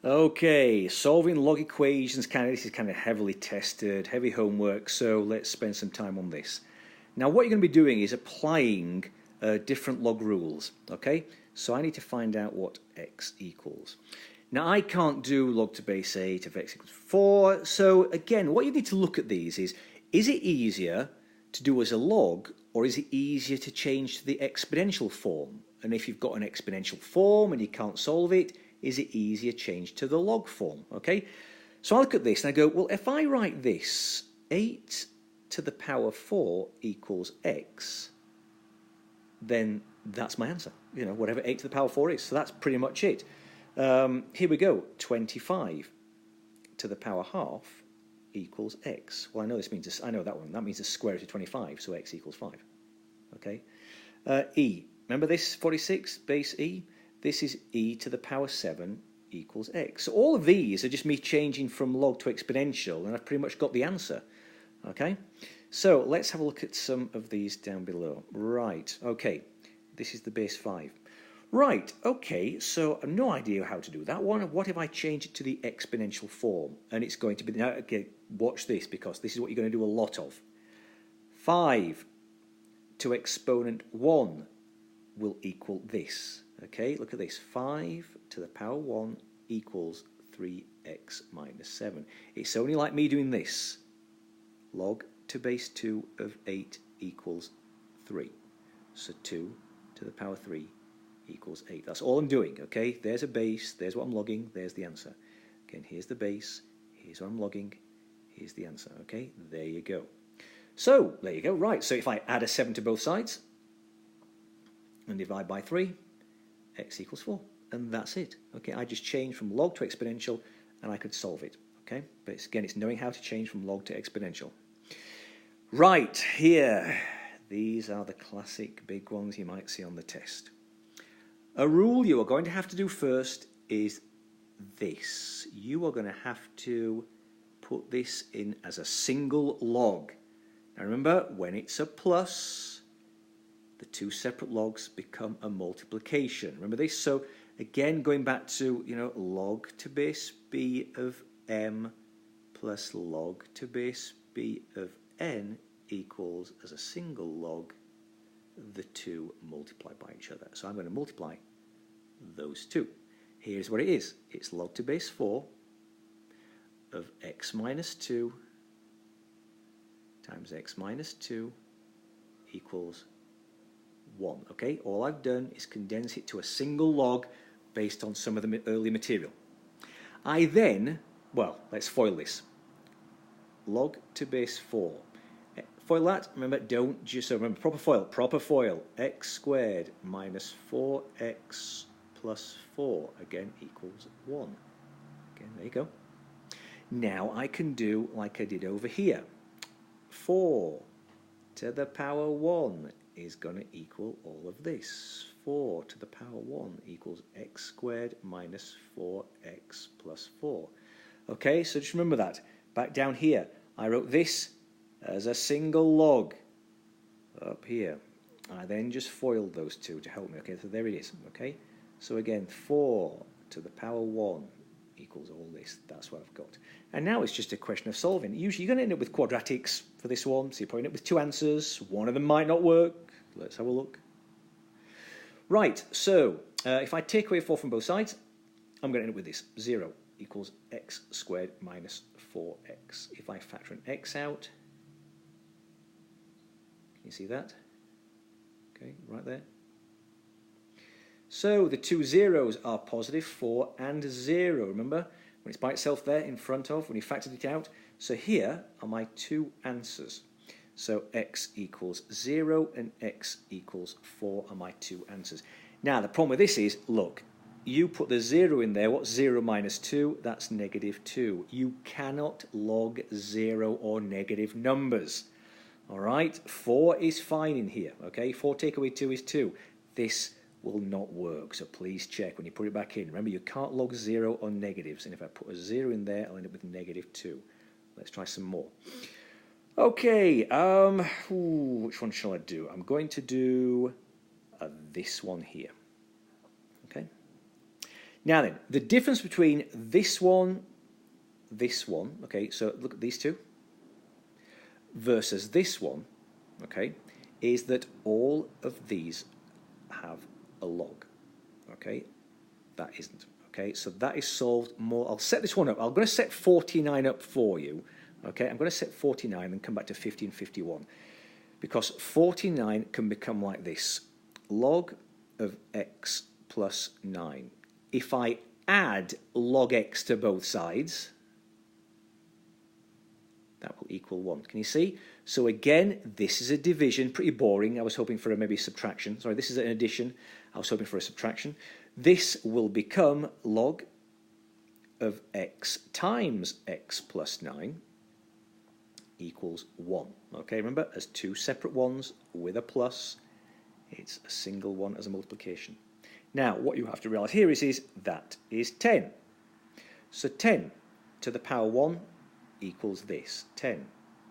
Okay, solving log equations, this is kind of heavily tested, heavy homework, so let's spend some time on this. Now what you're going to be doing is applying different log rules, okay? So I need to find out what x equals. Now I can't do log to base 8 of x equals 4, so again, what you need to look at these is it easier to do as a log, or is it easier to change to the exponential form? And if you've got an exponential form and you can't solve it, is it easier change to the log form? Okay, so I look at this and I go, well, if I write this, 8 to the power 4 equals x, then that's my answer. You know, whatever 8 to the power 4 is. So that's pretty much it. Here we go, 25 to the power half equals x. Well, I know this means, I know that one. That means the square root of 25, so x equals 5. Okay. E. Remember this, 46, base e? This is e to the power 7 equals x. So all of these are just me changing from log to exponential, and I've pretty much got the answer. Okay. So let's have a look at some of these down below. Right. Okay. This is the base 5. Right, okay, so I've no idea how to do that one. What if I change it to the exponential form? And it's going to be, now, okay, watch this, because this is what you're going to do a lot of. 5 to exponent 1 will equal this. Okay, look at this. 5 to the power 1 equals 3x minus 7. It's only like me doing this. Log to base 2 of 8 equals 3. So 2 to the power 3 equals 8. That's all I'm doing, okay? There's a base, there's what I'm logging, there's the answer. Again, here's the base, here's what I'm logging, here's the answer, okay? There you go. So, there you go, right. So if I add a 7 to both sides and divide by 3, x equals 4. And that's it, okay? I just changed from log to exponential and I could solve it, okay? But again, it's knowing how to change from log to exponential. Right, here. These are the classic big ones you might see on the test. A rule you are going to have to do first is this. You are going to have to put this in as a single log. Now remember, when it's a plus, the two separate logs become a multiplication. Remember this? So again, going back to, log to base b of m plus log to base b of n equals, as a single log, the two multiplied by each other. So I'm going to multiply those two. Here's what it is. It's log to base 4 of x minus 2 times x minus 2 equals 1. Okay, all I've done is condense it to a single log based on some of the early material. I then, well, let's FOIL this. Log to base 4. FOIL that, remember, don't just, so remember, proper FOIL, x squared minus 4x plus 4, again, equals 1. Again, there you go. Now I can do like I did over here. 4 to the power 1 is going to equal all of this. 4 to the power 1 equals x squared minus 4x plus 4. Okay, so just remember that. Back down here, I wrote this as a single log up here. I then just FOILed those two to help me. Okay, so there it is. Okay, so again, 4 to the power 1 equals all this. That's what I've got. And now it's just a question of solving. Usually you're going to end up with quadratics for this one, so you're probably end up with two answers. One of them might not work. Let's have a look. Right, so if I take away 4 from both sides, I'm going to end up with this. 0 equals x squared minus 4x. If I factor an x out, can you see that? Okay, right there. So the two zeros are positive 4 and 0. Remember, when it's by itself there in front of, when you factored it out. So here are my two answers. So x equals 0 and x equals 4 are my two answers. Now the problem with this is, look, you put the 0 in there. What's 0 minus 2? That's negative 2. You cannot log 0 or negative numbers. All right, 4 is fine in here. Okay, 4 take away 2 is 2. This will not work, so please check when you put it back in. Remember, you can't log 0 or negatives, and if I put a 0 in there, I'll end up with negative 2. Let's try some more. Okay, which one shall I do? I'm going to do this one here. Okay. Now then, the difference between this one, okay, so look at these two, versus this one, okay, is that all of these have a log, okay? That isn't, okay? So that is solved more. I'll set this one up. I'm going to set 49 up for you, okay? I'm going to set 49 and come back to 50 and 51, because 49 can become like this: log of x plus 9. If I add log x to both sides, that will equal 1. Can you see? So again, this is a division, pretty boring. I was hoping for a maybe subtraction. Sorry, this is an addition. I was hoping for a subtraction. This will become log of x times x plus 9 equals 1. Okay, remember, as two separate ones with a plus, it's a single one as a multiplication. Now, what you have to realise here is that is 10. So 10 to the power 1 equals this. 10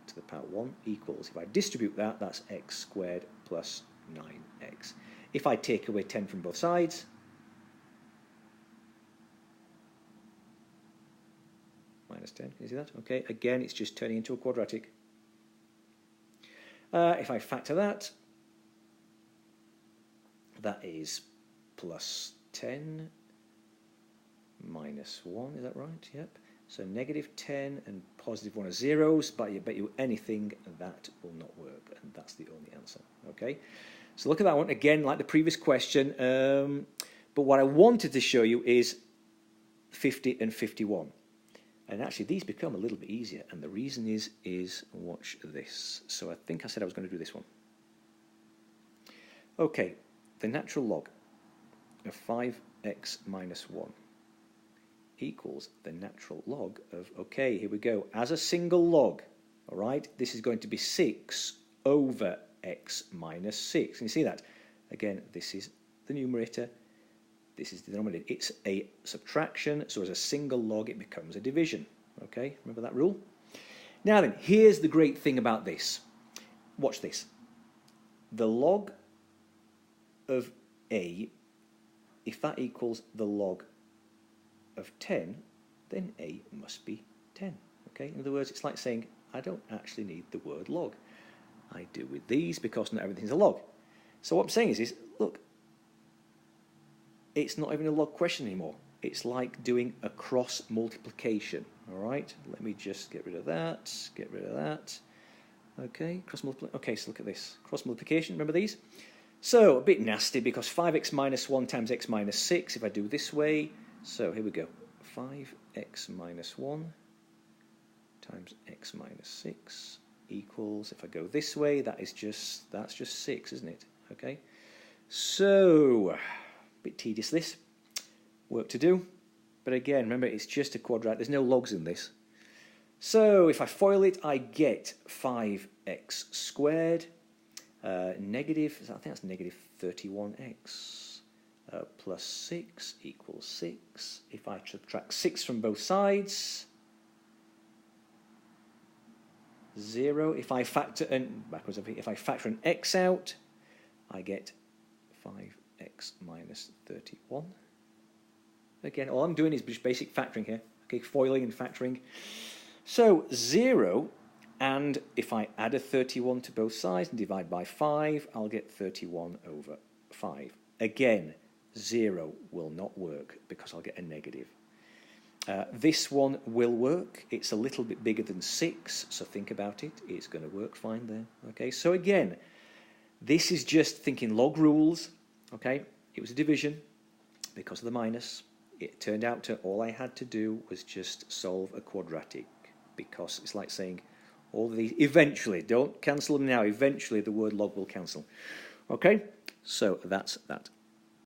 to the power 1 equals, if I distribute that, that's x squared plus 9x. If I take away 10 from both sides, minus 10, can you see that? Okay, again, it's just turning into a quadratic. If I factor that, that is plus 10 minus 1, is that right? Yep. So negative 10 and positive 1 are zeros, but I bet you anything that will not work, and that's the only answer. Okay, so look at that one again, like the previous question. But what I wanted to show you is 50 and 51, and actually these become a little bit easier. And the reason is watch this. So I think I said I was going to do this one. Okay, the natural log of 5x minus 1 equals the natural log of, okay, here we go, as a single log, all right, this is going to be 6 over x minus 6. Can you see that? Again, this is the numerator, this is the denominator. It's a subtraction, so as a single log it becomes a division. Okay, remember that rule? Now then, here's the great thing about this. Watch this. The log of a, if that equals the log of 10, then a must be 10. Okay, in other words, it's like saying I don't actually need the word log. I do with these because not everything's a log. So what I'm saying is look, it's not even a log question anymore. It's like doing a cross multiplication. All right, let me just get rid of that, get rid of that. Okay, cross multiplication. Okay, so look at this cross multiplication. Remember these? So a bit nasty because 5x minus 1 times x minus 6. If I do this way, so here we go, 5x minus 1 times x minus 6 equals, if I go this way, that's just 6, isn't it? Okay, so a bit tedious this, work to do, but again, remember, it's just a quadratic, there's no logs in this. So if I FOIL it, I get 5x squared negative, I think that's negative 31x. Plus 6 equals 6. If I subtract 6 from both sides, 0. If I factor if I factor an x out, I get 5x minus 31. Again, all I'm doing is just basic factoring here. Okay, foiling and factoring. So 0, and if I add a 31 to both sides and divide by 5, I'll get 31 over 5. Again, 0 will not work because I'll get a negative. This one will work. It's a little bit bigger than 6, so think about it. It's going to work fine there. Okay, so again, this is just thinking log rules. Okay, it was a division because of the minus. It turned out to all I had to do was just solve a quadratic, because it's like saying all of these eventually, don't cancel them now, eventually the word log will cancel. Okay, so that's that.